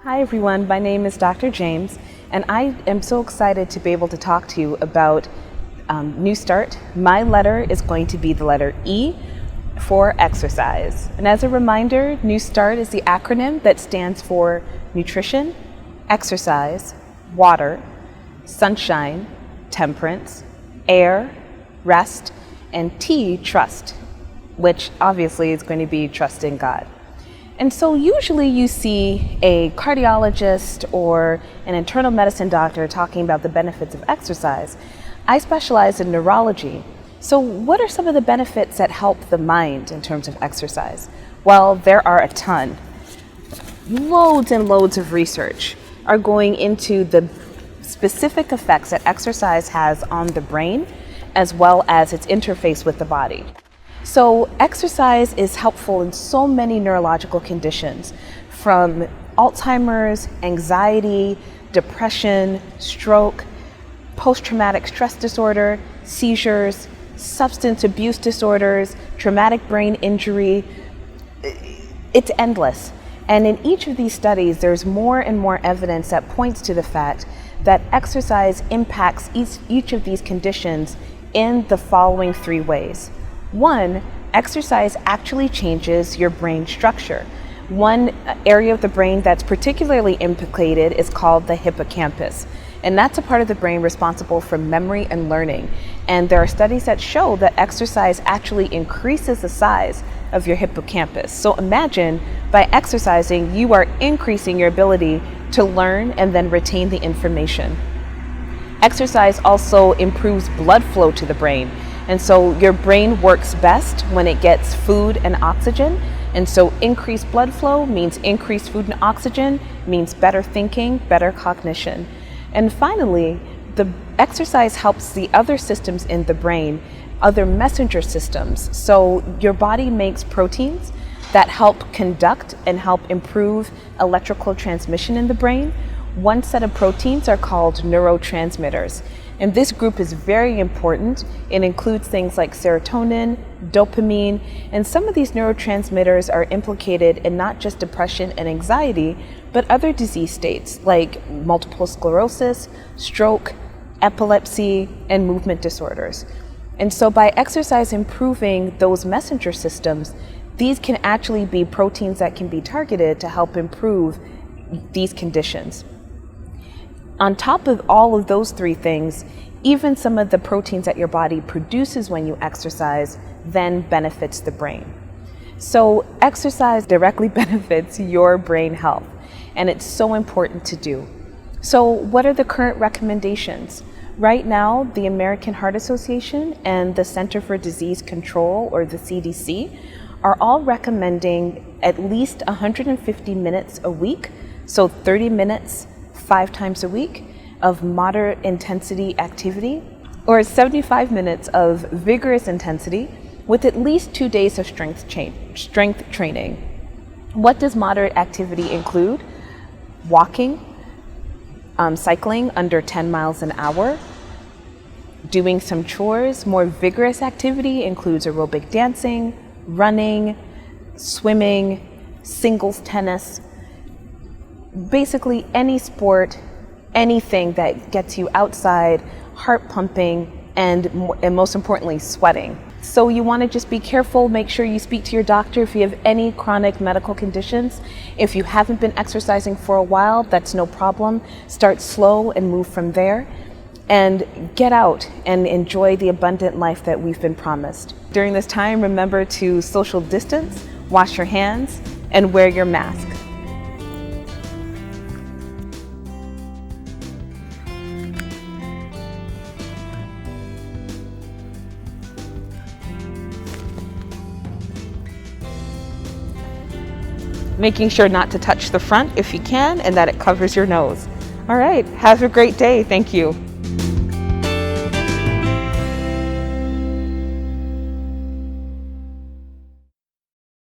Hi everyone, my name is Dr. James, and I am so excited to be able to talk to you about New Start. My letter is going to be the letter E for exercise. And as a reminder, New Start is the acronym that stands for nutrition, exercise, water, sunshine, temperance, air, rest, and T, trust, which obviously is going to be trust in God. And so usually you see a cardiologist or an internal medicine doctor talking about the benefits of exercise. I specialize in neurology. So what are some of the benefits that help the mind in terms of exercise? Well, there are a ton. Loads and loads of research are going into the specific effects that exercise has on the brain, as well as its interface with the body. So exercise is helpful in so many neurological conditions, from Alzheimer's, anxiety, depression, stroke, post-traumatic stress disorder, seizures, substance abuse disorders, traumatic brain injury. It's endless. And in each of these studies, there's more and more evidence that points to the fact that exercise impacts each of these conditions in the following three ways. One, exercise actually changes your brain structure. One area of the brain that's particularly implicated is called the hippocampus. And that's a part of the brain responsible for memory and learning. And there are studies that show that exercise actually increases the size of your hippocampus. So imagine by exercising, you are increasing your ability to learn and then retain the information. Exercise also improves blood flow to the brain. And so your brain works best when it gets food and oxygen. And so increased blood flow means increased food and oxygen, means better thinking, better cognition. And finally, the exercise helps the other systems in the brain, other messenger systems. So your body makes proteins that help conduct and help improve electrical transmission in the brain. One set of proteins are called neurotransmitters. And this group is very important. It includes things like serotonin, dopamine, and some of these neurotransmitters are implicated in not just depression and anxiety, but other disease states like multiple sclerosis, stroke, epilepsy, and movement disorders. And so by exercise improving those messenger systems, these can actually be proteins that can be targeted to help improve these conditions. On top of all of those three things, even some of the proteins that your body produces when you exercise then benefits the brain. So exercise directly benefits your brain health, and it's so important to do. So what are the current recommendations? Right now, the American Heart Association and the Center for Disease Control, or the CDC, are all recommending at least 150 minutes a week, so 30 minutes 5 times a week of moderate intensity activity, or 75 minutes of vigorous intensity with at least 2 days of strength training. What does moderate activity include? Walking, cycling under 10 miles an hour, doing some chores. More vigorous activity includes aerobic dancing, running, swimming, singles tennis. Basically any sport, anything that gets you outside, heart pumping, and most importantly, sweating. So you want to just be careful, make sure you speak to your doctor if you have any chronic medical conditions. If you haven't been exercising for a while, that's no problem. Start slow and move from there. And get out and enjoy the abundant life that we've been promised. During this time, remember to social distance, wash your hands, and wear your mask. Making sure not to touch the front if you can, and that it covers your nose. All right, have a great day. Thank you.